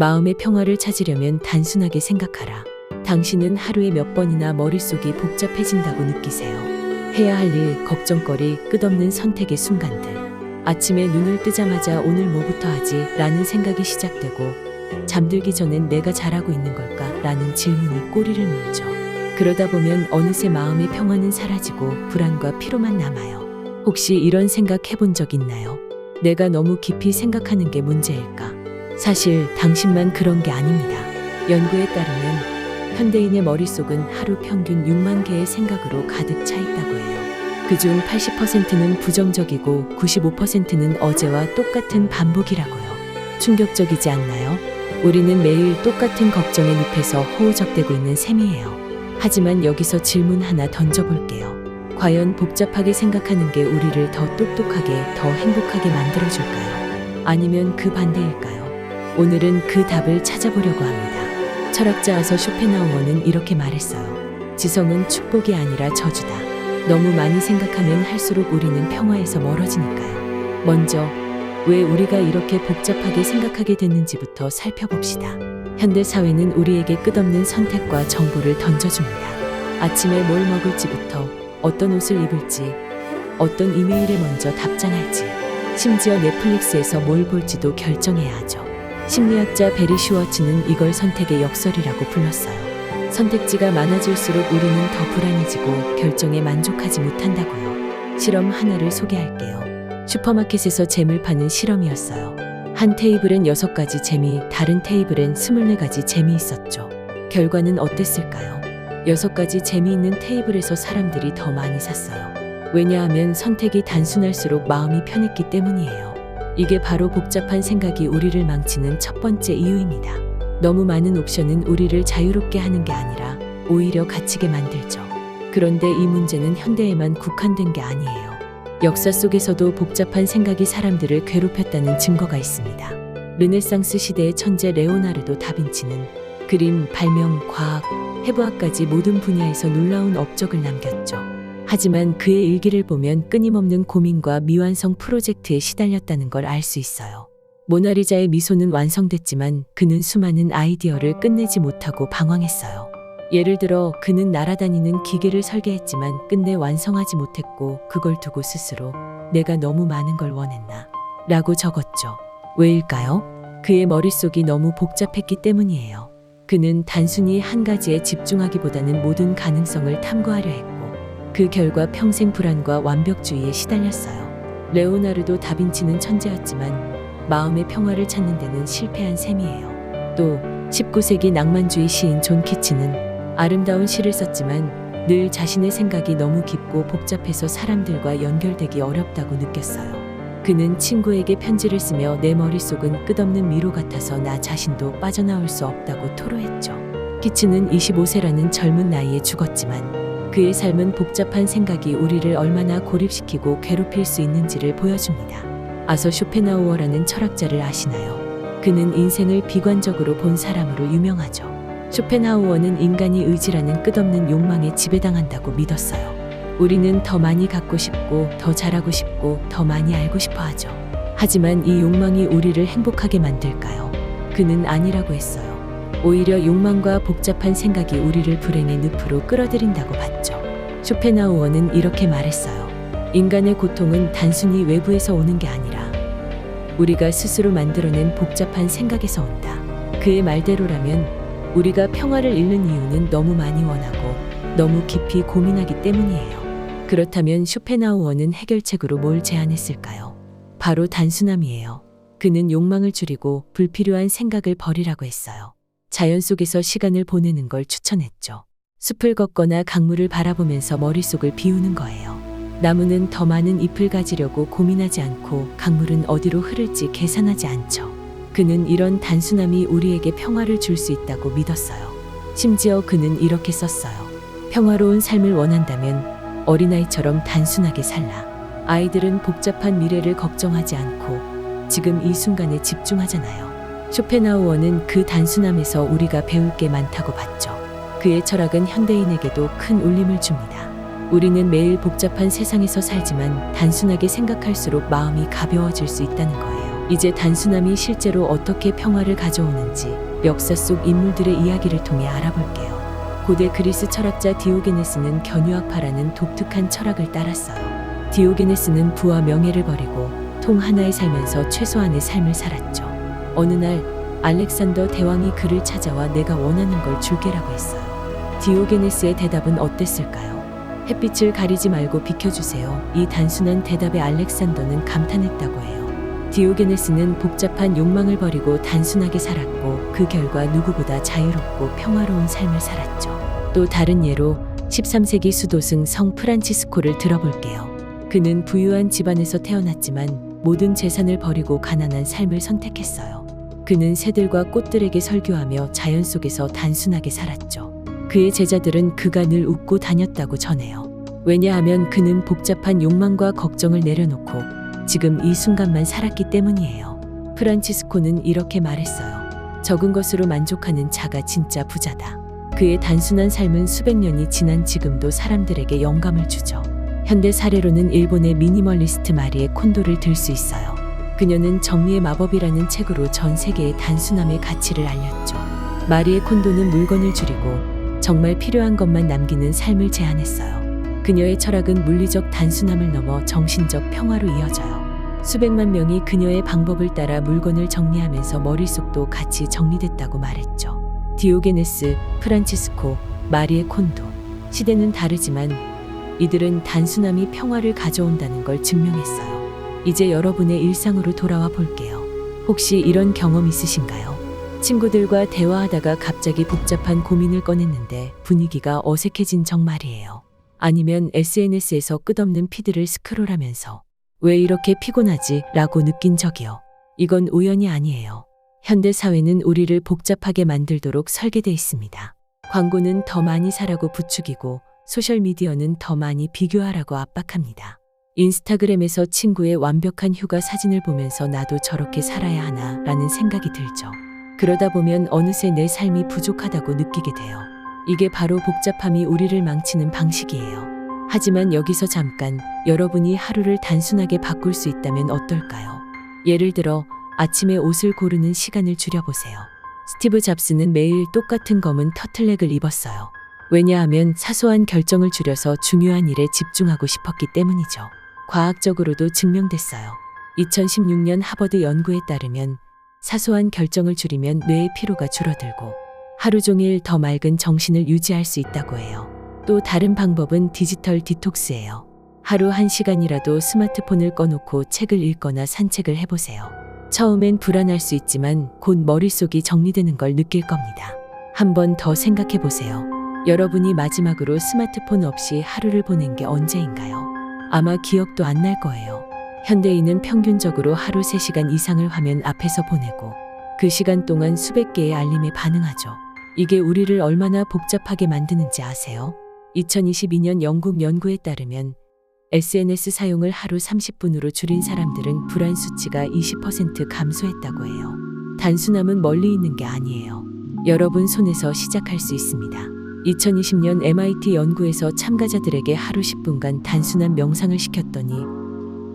마음의 평화를 찾으려면 단순하게 생각하라. 당신은 하루에 몇 번이나 머릿속이 복잡해진다고 느끼세요. 해야 할 일, 걱정거리, 끝없는 선택의 순간들. 아침에 눈을 뜨자마자 오늘 뭐부터 하지? 라는 생각이 시작되고 잠들기 전엔 내가 잘하고 있는 걸까? 라는 질문이 꼬리를 물죠. 그러다 보면 어느새 마음의 평화는 사라지고 불안과 피로만 남아요. 혹시 이런 생각 해본 적 있나요? 내가 너무 깊이 생각하는 게 문제일까? 사실 당신만 그런 게 아닙니다. 연구에 따르면 현대인의 머릿속은 하루 평균 6만 개의 생각으로 가득 차 있다고 해요. 그중 80%는 부정적이고 95%는 어제와 똑같은 반복이라고요. 충격적이지 않나요? 우리는 매일 똑같은 걱정에 늪에서 호우적대고 있는 셈이에요. 하지만 여기서 질문 하나 던져볼게요. 과연 복잡하게 생각하는 게 우리를 더 똑똑하게, 더 행복하게 만들어줄까요? 아니면 그 반대일까요? 오늘은 그 답을 찾아보려고 합니다. 철학자 아서 쇼펜하우어는 이렇게 말했어요. 지성은 축복이 아니라 저주다. 너무 많이 생각하면 할수록 우리는 평화에서 멀어지니까요. 먼저 왜 우리가 이렇게 복잡하게 생각하게 됐는지부터 살펴봅시다. 현대 사회는 우리에게 끝없는 선택과 정보를 던져줍니다. 아침에 뭘 먹을지부터 어떤 옷을 입을지, 어떤 이메일에 먼저 답장할지, 심지어 넷플릭스에서 뭘 볼지도 결정해야 하죠. 심리학자 베리 슈워츠는 이걸 선택의 역설이라고 불렀어요. 선택지가 많아질수록 우리는 더 불안해지고 결정에 만족하지 못한다고요. 실험 하나를 소개할게요. 슈퍼마켓에서 잼을 파는 실험이었어요. 한 테이블엔 6가지 잼이, 다른 테이블엔 24가지 잼이 있었죠. 결과는 어땠을까요? 6가지 잼이 있는 테이블에서 사람들이 더 많이 샀어요. 왜냐하면 선택이 단순할수록 마음이 편했기 때문이에요. 이게 바로 복잡한 생각이 우리를 망치는 첫 번째 이유입니다. 너무 많은 옵션은 우리를 자유롭게 하는 게 아니라 오히려 갇히게 만들죠. 그런데 이 문제는 현대에만 국한된 게 아니에요. 역사 속에서도 복잡한 생각이 사람들을 괴롭혔다는 증거가 있습니다. 르네상스 시대의 천재 레오나르도 다빈치는 그림, 발명, 과학, 해부학까지 모든 분야에서 놀라운 업적을 남겼죠. 하지만 그의 일기를 보면 끊임없는 고민과 미완성 프로젝트에 시달렸다는 걸 알 수 있어요. 모나리자의 미소는 완성됐지만 그는 수많은 아이디어를 끝내지 못하고 방황했어요. 예를 들어 그는 날아다니는 기계를 설계했지만 끝내 완성하지 못했고 그걸 두고 스스로 내가 너무 많은 걸 원했나? 라고 적었죠. 왜일까요? 그의 머릿속이 너무 복잡했기 때문이에요. 그는 단순히 한 가지에 집중하기보다는 모든 가능성을 탐구하려 했고 그 결과 평생 불안과 완벽주의에 시달렸어요. 레오나르도 다빈치는 천재였지만 마음의 평화를 찾는 데는 실패한 셈이에요. 또 19세기 낭만주의 시인 존 키츠는 아름다운 시를 썼지만 늘 자신의 생각이 너무 깊고 복잡해서 사람들과 연결되기 어렵다고 느꼈어요. 그는 친구에게 편지를 쓰며 내 머릿속은 끝없는 미로 같아서 나 자신도 빠져나올 수 없다고 토로했죠. 키츠는 25세라는 젊은 나이에 죽었지만 그의 삶은 복잡한 생각이 우리를 얼마나 고립시키고 괴롭힐 수 있는지를 보여줍니다. 아서 쇼펜하우어라는 철학자를 아시나요? 그는 인생을 비관적으로 본 사람으로 유명하죠. 쇼펜하우어는 인간이 의지라는 끝없는 욕망에 지배당한다고 믿었어요. 우리는 더 많이 갖고 싶고 더 잘하고 싶고 더 많이 알고 싶어 하죠. 하지만 이 욕망이 우리를 행복하게 만들까요? 그는 아니라고 했어요. 오히려 욕망과 복잡한 생각이 우리를 불행의 늪으로 끌어들인다고 봤죠. 쇼펜하우어는 이렇게 말했어요. 인간의 고통은 단순히 외부에서 오는 게 아니라 우리가 스스로 만들어낸 복잡한 생각에서 온다. 그의 말대로라면 우리가 평화를 잃는 이유는 너무 많이 원하고 너무 깊이 고민하기 때문이에요. 그렇다면 쇼펜하우어는 해결책으로 뭘 제안했을까요? 바로 단순함이에요. 그는 욕망을 줄이고 불필요한 생각을 버리라고 했어요. 자연 속에서 시간을 보내는 걸 추천했죠. 숲을 걷거나 강물을 바라보면서 머릿속을 비우는 거예요. 나무는 더 많은 잎을 가지려고 고민하지 않고 강물은 어디로 흐를지 계산하지 않죠. 그는 이런 단순함이 우리에게 평화를 줄 수 있다고 믿었어요. 심지어 그는 이렇게 썼어요. 평화로운 삶을 원한다면 어린아이처럼 단순하게 살라. 아이들은 복잡한 미래를 걱정하지 않고 지금 이 순간에 집중하잖아요. 쇼펜하우어는 그 단순함에서 우리가 배울 게 많다고 봤죠. 그의 철학은 현대인에게도 큰 울림을 줍니다. 우리는 매일 복잡한 세상에서 살지만 단순하게 생각할수록 마음이 가벼워질 수 있다는 거예요. 이제 단순함이 실제로 어떻게 평화를 가져오는지 역사 속 인물들의 이야기를 통해 알아볼게요. 고대 그리스 철학자 디오게네스는 견유학파라는 독특한 철학을 따랐어요. 디오게네스는 부와 명예를 버리고 통 하나에 살면서 최소한의 삶을 살았죠. 어느 날 알렉산더 대왕이 그를 찾아와 내가 원하는 걸 줄게라고 했어요. 디오게네스의 대답은 어땠을까요? 햇빛을 가리지 말고 비켜주세요. 이 단순한 대답에 알렉산더는 감탄했다고 해요. 디오게네스는 복잡한 욕망을 버리고 단순하게 살았고 그 결과 누구보다 자유롭고 평화로운 삶을 살았죠. 또 다른 예로 13세기 수도승 성 프란치스코를 들어볼게요. 그는 부유한 집안에서 태어났지만 모든 재산을 버리고 가난한 삶을 선택했어요. 그는 새들과 꽃들에게 설교하며 자연 속에서 단순하게 살았죠. 그의 제자들은 그가 늘 웃고 다녔다고 전해요. 왜냐하면 그는 복잡한 욕망과 걱정을 내려놓고 지금 이 순간만 살았기 때문이에요. 프란치스코는 이렇게 말했어요. 적은 것으로 만족하는 자가 진짜 부자다. 그의 단순한 삶은 수백 년이 지난 지금도 사람들에게 영감을 주죠. 현대 사례로는 일본의 미니멀리스트 마리에 콘도를 들 수 있어요. 그녀는 정리의 마법이라는 책으로 전 세계에 단순함의 가치를 알렸죠. 마리에 콘도는 물건을 줄이고 정말 필요한 것만 남기는 삶을 제안했어요. 그녀의 철학은 물리적 단순함을 넘어 정신적 평화로 이어져요. 수백만 명이 그녀의 방법을 따라 물건을 정리하면서 머릿속도 같이 정리됐다고 말했죠. 디오게네스, 프란치스코, 마리에 콘도. 시대는 다르지만 이들은 단순함이 평화를 가져온다는 걸 증명했어요. 이제 여러분의 일상으로 돌아와 볼게요. 혹시 이런 경험 있으신가요? 친구들과 대화하다가 갑자기 복잡한 고민을 꺼냈는데 분위기가 어색해진 적 말이에요. 아니면 SNS에서 끝없는 피드를 스크롤하면서 왜 이렇게 피곤하지? 라고 느낀 적이요. 이건 우연이 아니에요. 현대 사회는 우리를 복잡하게 만들도록 설계돼 있습니다. 광고는 더 많이 사라고 부추기고 소셜미디어는 더 많이 비교하라고 압박합니다. 인스타그램에서 친구의 완벽한 휴가 사진을 보면서 나도 저렇게 살아야 하나 라는 생각이 들죠. 그러다 보면 어느새 내 삶이 부족하다고 느끼게 돼요. 이게 바로 복잡함이 우리를 망치는 방식이에요. 하지만 여기서 잠깐 여러분이 하루를 단순하게 바꿀 수 있다면 어떨까요? 예를 들어 아침에 옷을 고르는 시간을 줄여보세요. 스티브 잡스는 매일 똑같은 검은 터틀넥을 입었어요. 왜냐하면 사소한 결정을 줄여서 중요한 일에 집중하고 싶었기 때문이죠. 과학적으로도 증명됐어요. 2016년 하버드 연구에 따르면 사소한 결정을 줄이면 뇌의 피로가 줄어들고 하루 종일 더 맑은 정신을 유지할 수 있다고 해요. 또 다른 방법은 디지털 디톡스예요. 하루 1시간이라도 스마트폰을 꺼놓고 책을 읽거나 산책을 해보세요. 처음엔 불안할 수 있지만 곧 머릿속이 정리되는 걸 느낄 겁니다. 한 번 더 생각해 보세요. 여러분이 마지막으로 스마트폰 없이 하루를 보낸 게 언제인가요? 아마 기억도 안 날 거예요. 현대인은 평균적으로 하루 3시간 이상을 화면 앞에서 보내고 그 시간 동안 수백 개의 알림에 반응하죠. 이게 우리를 얼마나 복잡하게 만드는지 아세요? 2022년 영국 연구에 따르면 SNS 사용을 하루 30분으로 줄인 사람들은 불안 수치가 20% 감소했다고 해요. 단순함은 멀리 있는 게 아니에요. 여러분 손에서 시작할 수 있습니다. 2020년 MIT 연구에서 참가자들에게 하루 10분간 단순한 명상을 시켰더니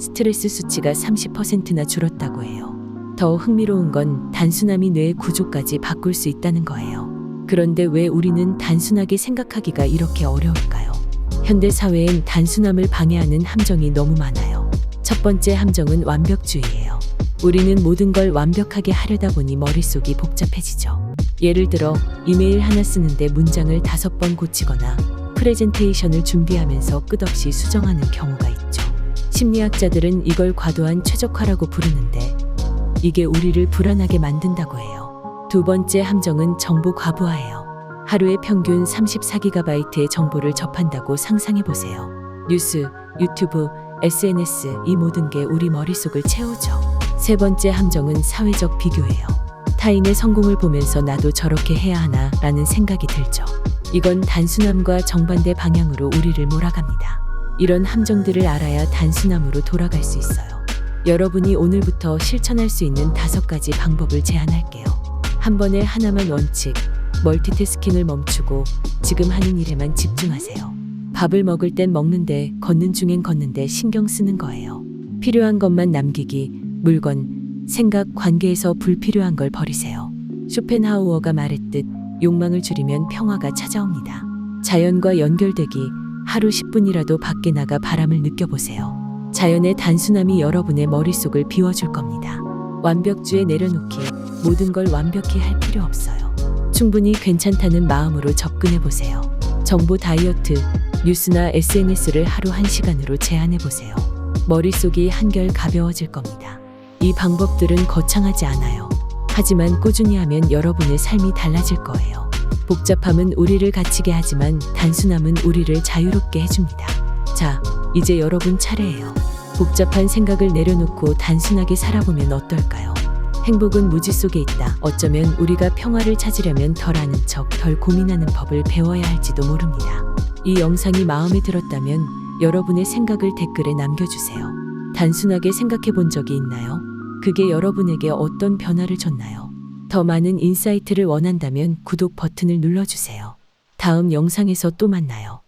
스트레스 수치가 30%나 줄었다고 해요. 더 흥미로운 건 단순함이 뇌의 구조까지 바꿀 수 있다는 거예요. 그런데 왜 우리는 단순하게 생각하기가 이렇게 어려울까요? 현대 사회엔 단순함을 방해하는 함정이 너무 많아요. 첫 번째 함정은 완벽주의예요. 우리는 모든 걸 완벽하게 하려다 보니 머릿속이 복잡해지죠. 예를 들어 이메일 하나 쓰는데 문장을 5번 고치거나 프레젠테이션을 준비하면서 끝없이 수정하는 경우가 있죠. 심리학자들은 이걸 과도한 최적화라고 부르는데 이게 우리를 불안하게 만든다고 해요. 두 번째 함정은 정보 과부하예요. 하루에 평균 34GB의 정보를 접한다고 상상해보세요. 뉴스, 유튜브, SNS 이 모든 게 우리 머릿속을 채우죠. 세 번째 함정은 사회적 비교예요. 타인의 성공을 보면서 나도 저렇게 해야 하나 라는 생각이 들죠. 이건 단순함과 정반대 방향으로 우리를 몰아갑니다. 이런 함정들을 알아야 단순함으로 돌아갈 수 있어요. 여러분이 오늘부터 실천할 수 있는 5가지 방법을 제안할게요. 한 번에 하나만 원칙, 멀티태스킹을 멈추고 지금 하는 일에만 집중하세요. 밥을 먹을 땐 먹는데 걷는 중엔 걷는데 신경 쓰는 거예요. 필요한 것만 남기기, 물건, 생각, 관계에서 불필요한 걸 버리세요. 쇼펜하우어가 말했듯 욕망을 줄이면 평화가 찾아옵니다. 자연과 연결되기, 하루 10분이라도 밖에 나가 바람을 느껴보세요. 자연의 단순함이 여러분의 머릿속을 비워줄 겁니다. 완벽주의 내려놓기, 모든 걸 완벽히 할 필요 없어요. 충분히 괜찮다는 마음으로 접근해보세요. 정보 다이어트, 뉴스나 SNS를 하루 1시간으로 제한해보세요. 머릿속이 한결 가벼워질 겁니다. 이 방법들은 거창하지 않아요. 하지만 꾸준히 하면 여러분의 삶이 달라질 거예요. 복잡함은 우리를 갇히게 하지만 단순함은 우리를 자유롭게 해줍니다. 자, 이제 여러분 차례예요. 복잡한 생각을 내려놓고 단순하게 살아보면 어떨까요? 행복은 무지 속에 있다. 어쩌면 우리가 평화를 찾으려면 덜 아는 척, 덜 고민하는 법을 배워야 할지도 모릅니다. 이 영상이 마음에 들었다면 여러분의 생각을 댓글에 남겨주세요. 단순하게 생각해 본 적이 있나요? 그게 여러분에게 어떤 변화를 줬나요? 더 많은 인사이트를 원한다면 구독 버튼을 눌러주세요. 다음 영상에서 또 만나요.